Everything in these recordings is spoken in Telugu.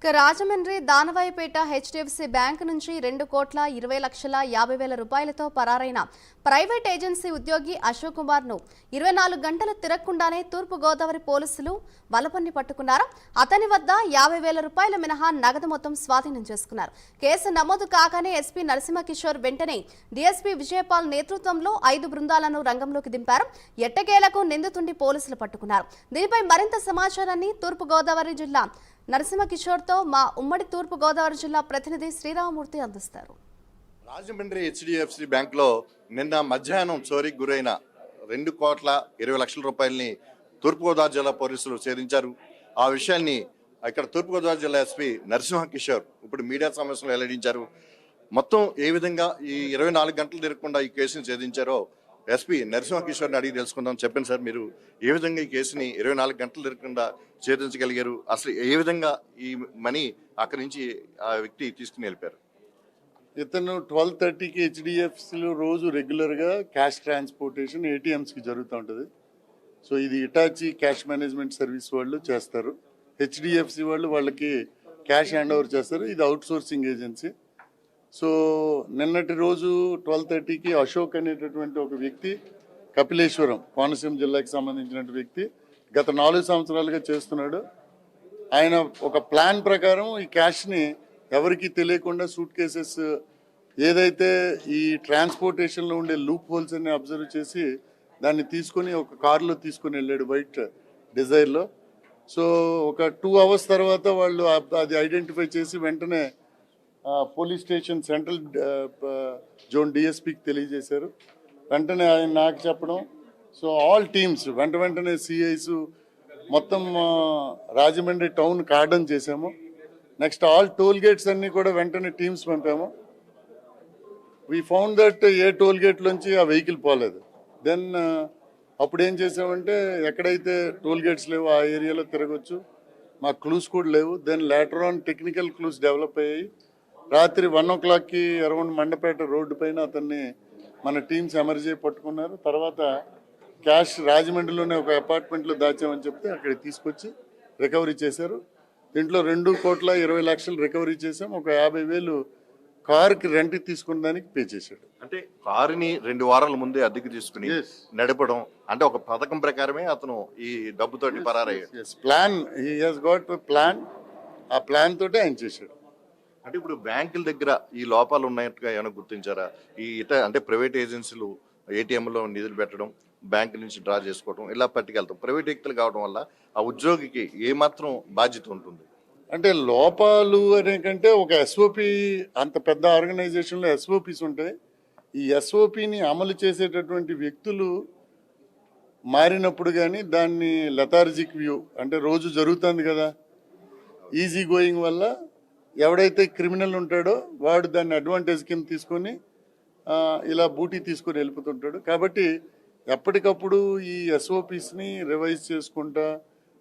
రాజమండ్రి దానవాయిపేట హెచ్డిఎఫ్సి బ్యాంకు నుంచి 2,20,50,000 రూపాయలతో పరారైన ప్రైవేట్ ఏజెన్సీ ఉద్యోగి అశోక్ కుమార్ ను 24 గంటలు తిరగకుండానే తూర్పు గోదావరి పోలీసులు వలపన్ని పట్టుకున్నారు. అతని వద్ద 50,000 రూపాయల మినహా నగదు మొత్తం స్వాధీనం చేసుకున్నారు. కేసు నమోదు కాగానే ఎస్పీ నరసింహకిషోర్ వెంటనే డీఎస్పీ విజయపాల్ నేతృత్వంలో 5 బృందాలను రంగంలోకి దింపారు. ఎట్టకేలకు నిందితుడిని పోలీసులు పట్టుకున్నారు. దీనిపై మరింత సమాచారాన్ని తూర్పు గోదావరి జిల్లా నరసింహకిషోర్ తో మా ఉమ్మడి తూర్పు గోదావరి జిల్లా ప్రతినిధి శ్రీరామమూర్తి అందిస్తారు. రాజమండ్రి హెచ్డిఎఫ్సి బ్యాంకులో నిన్న మధ్యాహ్నం చోరీకి గురైన 2,20,00,000 రూపాయలని తూర్పుగోదావరి జిల్లా పోలీసులు ఛేదించారు. ఆ విషయాన్ని ఇక్కడ తూర్పుగోదావరి జిల్లా ఎస్పీ నరసింహకిషోర్ ఇప్పుడు మీడియా సమావేశంలో వెల్లడించారు. మొత్తం ఏ విధంగా ఈ 24 గంటలు తిరగకుండా ఈ కేసును ఛేదించారో ఎస్పీ నరసింహకిషోర్ని అడిగి తెలుసుకుందాం. చెప్పండి సార్, మీరు ఏ విధంగా ఈ కేసుని 24 గంటలు తిరగకుండా ఛేదించగలిగారు? అసలు ఏ విధంగా ఈ మనీ అక్కడి నుంచి ఆ వ్యక్తి తీసుకుని వెళ్ళిపోయారు? ఇతను 12:30కి హెచ్డిఎఫ్సిలో రోజు రెగ్యులర్గా క్యాష్ ట్రాన్స్పోర్టేషన్ ఏటీఎంస్కి జరుగుతూ ఉంటుంది. సో ఇది ఇటాచీ క్యాష్ మేనేజ్మెంట్ సర్వీస్ వాళ్ళు చేస్తారు. హెచ్డిఎఫ్సి వాళ్ళు వాళ్ళకి క్యాష్ హ్యాండ్ ఓవర్ చేస్తారు. ఇది అవుట్ సోర్సింగ్ ఏజెన్సీ. సో నిన్నటి రోజు 12:30కి అశోక్ అనేటటువంటి ఒక వ్యక్తి కపిలేశ్వరం కోనసీమ జిల్లాకి సంబంధించిన వ్యక్తి గత 4 సంవత్సరాలుగా చేస్తున్నాడు. ఆయన ఒక ప్లాన్ ప్రకారం ఈ క్యాష్ని ఎవరికి తెలియకుండా సూట్ కేసెస్ ఏదైతే ఈ ట్రాన్స్పోర్టేషన్లో ఉండే లూప్ హోల్స్ అన్ని అబ్జర్వ్ చేసి దాన్ని తీసుకొని ఒక కారులో తీసుకొని వెళ్ళాడు, వైట్ డిజైర్లో. సో ఒక 2 అవర్స్ తర్వాత వాళ్ళు అది ఐడెంటిఫై చేసి వెంటనే పోలీస్ స్టేషన్ సెంట్రల్ జోన్ డిఎస్పీకి తెలియజేశారు. వెంటనే ఆయన నాకు చెప్పడం, సో ఆల్ టీమ్స్ వెంటనే సిఐస్ మొత్తం రాజమండ్రి టౌన్ కార్డన్ చేసాము. నెక్స్ట్ ఆల్ టోల్ గేట్స్ అన్నీ కూడా వెంటనే టీమ్స్ పంపాము. We found that a toll గేట్లోంచి ఆ వెహికల్ పోలేదు. దెన్ అప్పుడు ఏం చేసామంటే ఎక్కడైతే టోల్ గేట్స్ లేవో ఆ ఏరియాలో తిరగచ్చు, మా క్లూస్ కూడా లేవు. Then later on technical clues develop అయ్యాయి. రాత్రి 1 o'clockకి అరౌండ్ మండపేట రోడ్డు పైన అతన్ని మన టీమ్స్ ఎమర్జ్ చేసి పట్టుకున్నారు. తర్వాత క్యాష్ రాజమండ్రిలోనే ఒక అపార్ట్మెంట్లో దాచామని చెప్తే అక్కడికి తీసుకొచ్చి రికవరీ చేశారు. దీంట్లో 2,20,00,000 రికవరీ చేసాం. ఒక 50,000 కారుకి రెంట్కి తీసుకున్న దానికి పే చేశాడు. అంటే కారుని 2 వారాల ముందే అద్దెకి తీసుకుని నడపడం అంటే ఒక పథకం ప్రకారమే అతను ఈ డబ్బుతోటి పరారయ్యాడు. Plan, he has got plan. ఆ ప్లాన్ తోటే ఆయన చేశాడు. అంటే ఇప్పుడు బ్యాంకుల దగ్గర ఈ లోపాలు ఉన్నట్టుగా ఏమైనా గుర్తించారా? ఈ అంటే ప్రైవేట్ ఏజెన్సీలు ఏటీఎంలో నిధులు పెట్టడం, బ్యాంకు నుంచి డ్రా చేసుకోవడం, ఇలా పట్టుకెళ్తాం. ప్రైవేట్ వ్యక్తులు కావడం వల్ల ఆ ఉద్యోగికి ఏమాత్రం బాధ్యత ఉంటుంది? అంటే లోపాలు అనే కంటే ఒక ఎస్ఓపి, అంత పెద్ద ఆర్గనైజేషన్లో ఎస్ఓపిస్ ఉంటాయి. ఈ ఎస్ఓపిని అమలు చేసేటటువంటి వ్యక్తులు మారినప్పుడు కానీ దాన్ని లెథార్జిక్ వ్యూ అంటే రోజు జరుగుతుంది కదా, ఈజీ గోయింగ్ వల్ల ఎవడైతే క్రిమినల్ ఉంటాడో వాడు దాన్ని అడ్వాంటేజ్ కింద తీసుకొని ఇలా బూటీ తీసుకొని వెళ్ళిపోతుంటాడు. కాబట్టి ఎప్పటికప్పుడు ఈ ఎస్ఓపిస్ని రివైజ్ చేసుకుంటా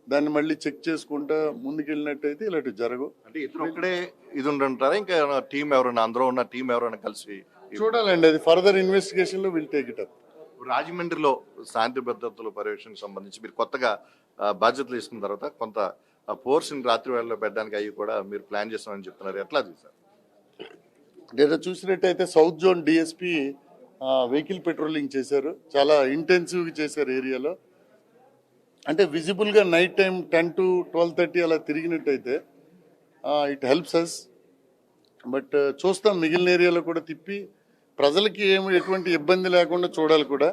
దాన్ని మళ్ళీ చెక్ చేసుకుంటా ముందుకెళ్ళినట్టయితే ఇలాంటివి జరగవు. అంటే ఇతను ఒక్కడే ఇది ఉంటుంటారా? ఇంకా టీం ఎవరైనా, అందరూ ఉన్న టీం ఎవరైనా కలిసి చూడాలండి. అది ఫర్దర్ ఇన్వెస్టిగేషన్లో విల్ టేక్ ఇట్ అప్. రాజమండ్రిలో శాంతి భద్రతల పర్యవేక్షణకు సంబంధించి మీరు కొత్తగా బాధ్యతలు తీసుకున్న తర్వాత కొంత ఫోర్స్ని రాత్రి వేళలో పెట్టడానికి అవి కూడా మీరు ప్లాన్ చేస్తామని చెప్తున్నారు. ఎట్లా సార్? నేను చూసినట్టయితే south zone DSP vehicle patrolling చేశారు, చాలా ఇంటెన్సివ్గా చేశారు ఏరియాలో. అంటే విజిబుల్గా నైట్ టైం 10 to 12:30 అలా తిరిగినట్టయితే ఇట్ హెల్ప్స్ అస్. బట్ చూస్తాం మిగిలిన ఏరియాలో కూడా తిప్పి ప్రజలకి ఎటువంటి ఇబ్బంది లేకుండా చూడాలి కూడా.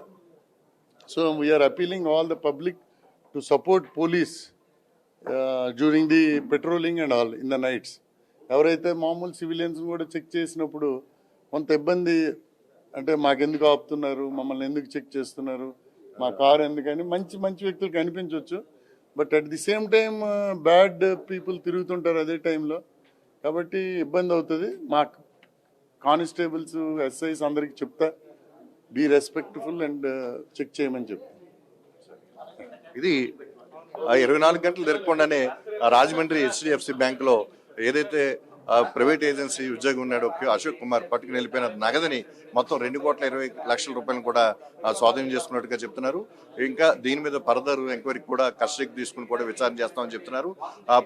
So we are appealing all the public to support police during the patrolling and all in the nights. ఎవరైతే మామూలు సివిలియన్స్ కూడా చెక్ చేసినప్పుడు కొంత ఇబ్బంది, అంటే మాకెందుకు ఆపుతున్నారు, మమ్మల్ని ఎందుకు చెక్ చేస్తున్నారు, మా కారు ఎందుకని మంచి వ్యక్తులు కనిపించవచ్చు. But at the same time bad people తిరుగుతుంటారు అదే టైంలో, కాబట్టి ఇబ్బంది అవుతుంది. మా కానిస్టేబుల్స్, ఎస్ఐస్ అందరికి చెప్తా బీ రెస్పెక్ట్ఫుల్ అండ్ చెక్ చేయమని చెప్తా. ఇది 24 గంటలు తిరగకుండానే రాజమండ్రి హెచ్డిఎఫ్సి బ్యాంకులో ఏదైతే ప్రైవేట్ ఏజెన్సీ ఉద్యోగి ఉన్నాడు అశోక్ కుమార్ పట్టుకుని వెళ్ళిపోయిన నగదని మొత్తం 2,20,00,000 రూపాయలు కూడా స్వాధీనం చేసుకున్నట్టుగా చెప్తున్నారు. ఇంకా దీని మీద ఫర్దర్ ఎంక్వైరీ కూడా కస్టడీకి తీసుకుని కూడా విచారణ చేస్తామని చెప్తున్నారు.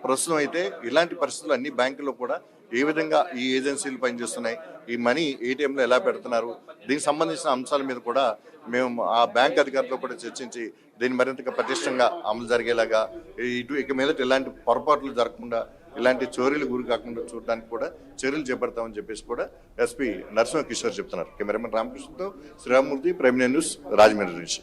ప్రస్తుతం అయితే ఇలాంటి పరిస్థితులు అన్ని బ్యాంకుల్లో కూడా ఏ విధంగా ఈ ఏజెన్సీలు పనిచేస్తున్నాయి, ఈ మనీ ఏటీఎంలో ఎలా పెడుతున్నారు, దీనికి సంబంధించిన అంశాల మీద కూడా మేము ఆ బ్యాంక్ అధికారులతో కూడా చర్చించి దీన్ని మరింతగా పటిష్టంగా అమలు జరిగేలాగా ఇక మీద ఇలాంటి పొరపాట్లు జరగకుండా ఇలాంటి చోరీలు గురి కాకుండా చూడడానికి కూడా చర్యలు చేపడతామని చెప్పేసి కూడా ఎస్పీ నరసింహ కిషోర్ చెప్తున్నారు. కెమెరామెన్ రామకృష్ణతో శ్రీరామూర్తి, ప్రైమ్ న్యూస్, రాజమండ్రి నుంచి.